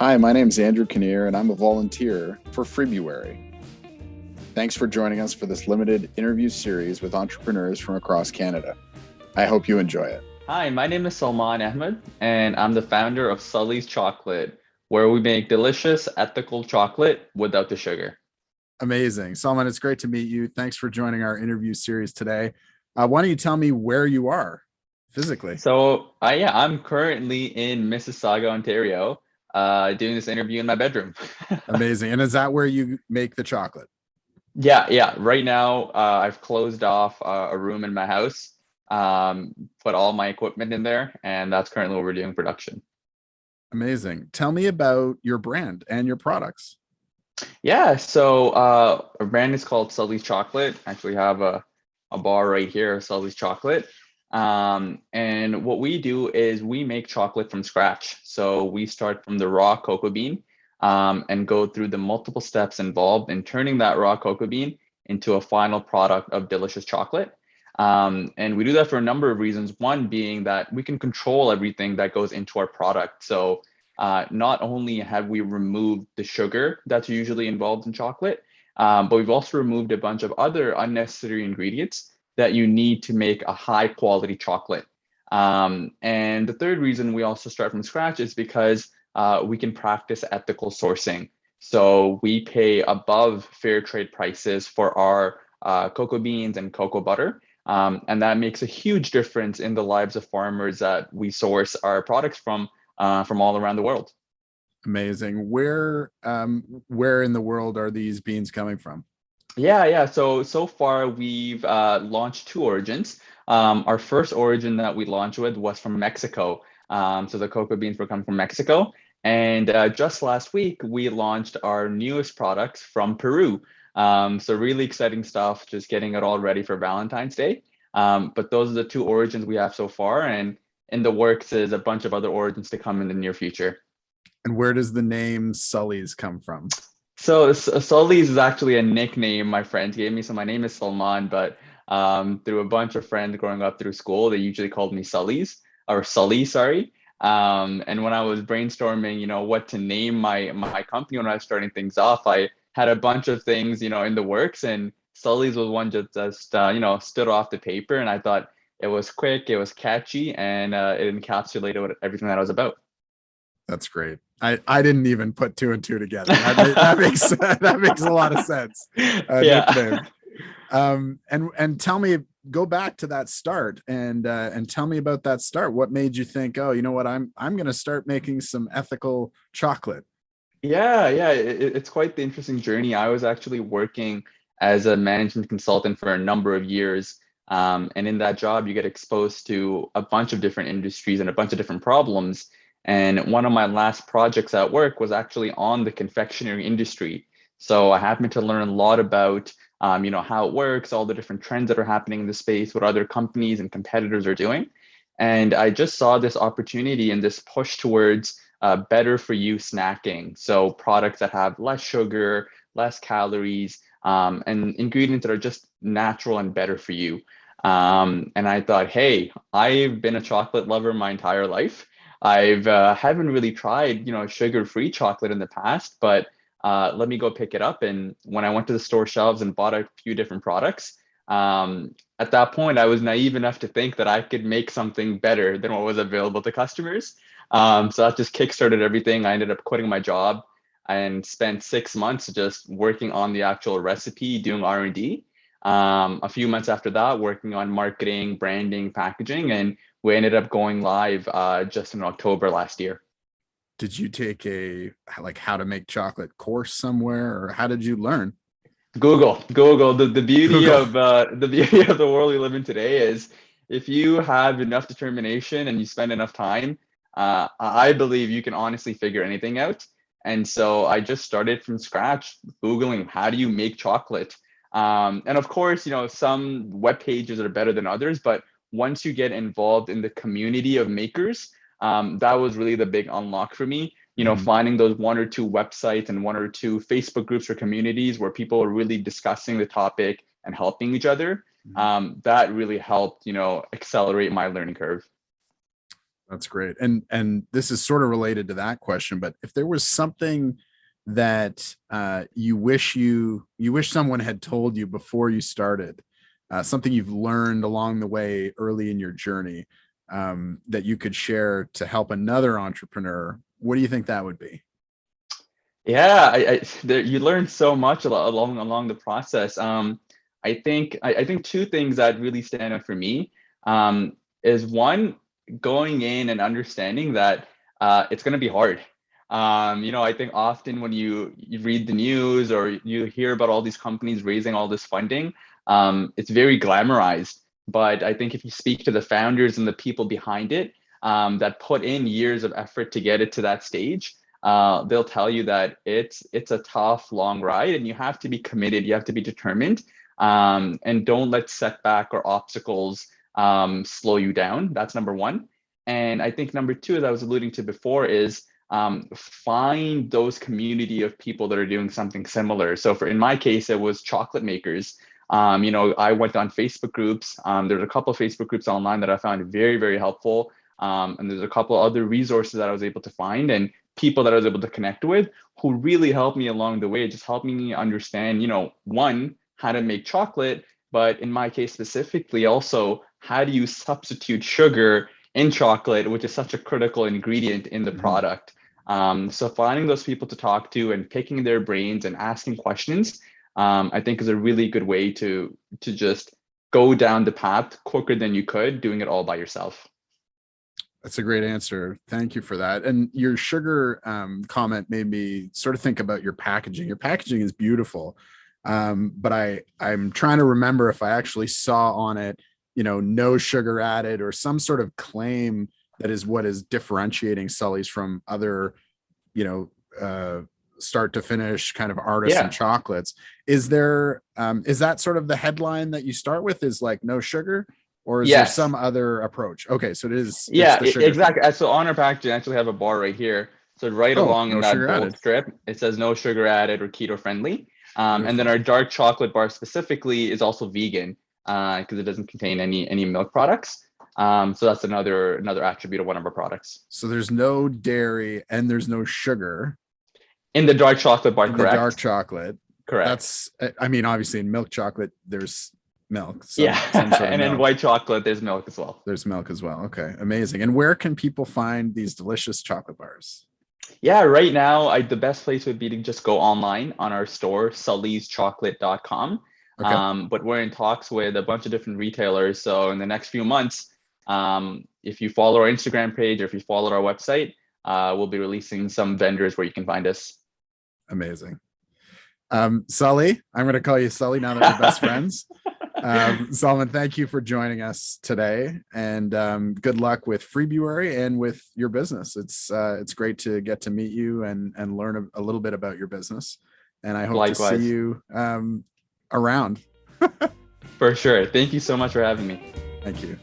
Hi, my name is Andrew Kinnear, and I'm a volunteer for Freebruary. Thanks for joining us for this limited interview series with entrepreneurs from across Canada. I hope you enjoy it. Hi, my name is Salman Ahmad, and I'm the founder of Sullys Chocolate, where we make delicious, ethical chocolate without the sugar. Amazing. Salman, it's great to meet you. Thanks for joining our interview series today. Why don't you tell me where you are physically? I'm currently in Mississauga, Ontario, doing this interview in my bedroom. Amazing. And is that where you make the chocolate? Yeah. Right now, I've closed off a room in my house, put all my equipment in there, and that's currently what we're doing production. Amazing. Tell me about your brand and your products. Our brand is called Sullys Chocolate. Actually have a bar right here, Sully's Chocolate. And what we do is we make chocolate from scratch. So we start from the raw cocoa bean and go through the multiple steps involved in turning that raw cocoa bean into a final product of delicious chocolate. And we do that for a number of reasons. One being that we can control everything that goes into our product. Not only have we removed the sugar that's usually involved in chocolate, but we've also removed a bunch of other unnecessary ingredients that you need to make a high quality chocolate. And the third reason we also start from scratch is because we can practice ethical sourcing. So we pay above fair trade prices for our cocoa beans and cocoa butter. And that makes a huge difference in the lives of farmers that we source our products from all around the world. Amazing. Where in the world are these beans coming from? Yeah. So far we've launched two origins. Our first origin that we launched with was from Mexico. So the cocoa beans were coming from Mexico. And just last week we launched our newest products from Peru. So really exciting stuff, just getting it all ready for Valentine's Day. But those are the two origins we have so far, and in the works is a bunch of other origins to come in the near future. And where does the name Sully's come from? Sullys is actually a nickname my friends gave me. So my name is Salman, but through a bunch of friends growing up through school, they usually called me Sullys or Sully, sorry. And when I was brainstorming, what to name my company when I was starting things off, I had a bunch of things, in the works, and Sullys was one just stood off the paper, and I thought it was quick, it was catchy, and it encapsulated everything that I was about. That's great. I didn't even put two and two together. That makes that makes a lot of sense. Yeah. Nickname. And tell me, go back to that start and tell me about that start. What made you think, oh, you know what, I'm going to start making some ethical chocolate? Yeah. It's quite the interesting journey. I was actually working as a management consultant for a number of years. And in that job, you get exposed to a bunch of different industries and a bunch of different problems. And one of my last projects at work was actually on the confectionery industry. So I happened to learn a lot about, how it works, all the different trends that are happening in the space, what other companies and competitors are doing. And I just saw this opportunity and this push towards better for you snacking. So products that have less sugar, less calories, and ingredients that are just natural and better for you. And I thought, hey, I've been a chocolate lover my entire life. I've haven't really tried, sugar-free chocolate in the past, but let me go pick it up. And when I went to the store shelves and bought a few different products, at that point, I was naive enough to think that I could make something better than what was available to customers. So that just kickstarted everything. I ended up quitting my job and spent 6 months just working on the actual recipe, doing R&D. A few months after that, working on marketing, branding, packaging, and we ended up going live just in October last year. Did you take a like how to make chocolate course somewhere, or how did you learn? Google. The beauty Google. of the beauty of the world we live in today is if you have enough determination and you spend enough time, I believe you can honestly figure anything out. And so I just started from scratch, Googling how do you make chocolate. And of course, some web pages are better than others, but once you get involved in the community of makers, that was really the big unlock for me. Mhm. Finding those one or two websites and one or two Facebook groups or communities where people are really discussing the topic and helping each other. That really helped, accelerate my learning curve. That's great. And this is sort of related to that question, but if there was something that you wish someone had told you before you started, something you've learned along the way early in your journey, that you could share to help another entrepreneur, what do you think that would be? Yeah, you learn so much along the process. I think two things that really stand out for me, is one, going in and understanding that it's going to be hard. I think often when you read the news or you hear about all these companies raising all this funding, it's very glamorized. But I think if you speak to the founders and the people behind it, that put in years of effort to get it to that stage, they'll tell you that it's a tough, long ride, and you have to be committed. You have to be determined, and don't let setback or obstacles slow you down. That's number one. And I think number two, as I was alluding to before, is find those community of people that are doing something similar. So in my case, it was chocolate makers. I went on Facebook groups. There's a couple of Facebook groups online that I found very, very helpful. And there's a couple other resources that I was able to find, and people that I was able to connect with who really helped me along the way, just helping me understand, one, how to make chocolate, but in my case specifically, also, how do you substitute sugar in chocolate, which is such a critical ingredient in the product. So finding those people to talk to and picking their brains and asking questions, I think is a really good way to just go down the path quicker than you could doing it all by yourself. That's a great answer. Thank you for that. And your sugar comment made me sort of think about your packaging. Your packaging is beautiful, but I'm trying to remember if I actually saw on it, no sugar added, or some sort of claim that is what is differentiating Sully's from other, start to finish kind of artisan chocolates. Is that sort of the headline that you start with, is like no sugar? Or is there some other approach? Okay, so it is. Yeah, exactly. So on our packaging, I actually have a bar right here. So right along in that bold strip, it says no sugar added or keto friendly. And then our dark chocolate bar specifically is also vegan, because it doesn't contain any milk products. So that's another attribute of one of our products. So there's no dairy and there's no sugar in the dark chocolate bar. Correct. The dark chocolate. Correct. That's, obviously in milk chocolate, there's milk. Some sort of and milk. In white chocolate, there's milk as well. There's milk as well. Okay, amazing. And where can people find these delicious chocolate bars? Yeah, right now, the best place would be to just go online on our store, sullyschocolate.com. Okay. But we're in talks with a bunch of different retailers. So in the next few months, if you follow our Instagram page or if you follow our website, we'll be releasing some vendors where you can find us. Amazing. Sully, I'm going to call you Sully now that we're best friends. Salman, thank you for joining us today, and good luck with Freebruary and with your business. It's great to get to meet you and learn a little bit about your business, and I hope Likewise. To see you around. For sure. Thank you so much for having me. Thank you.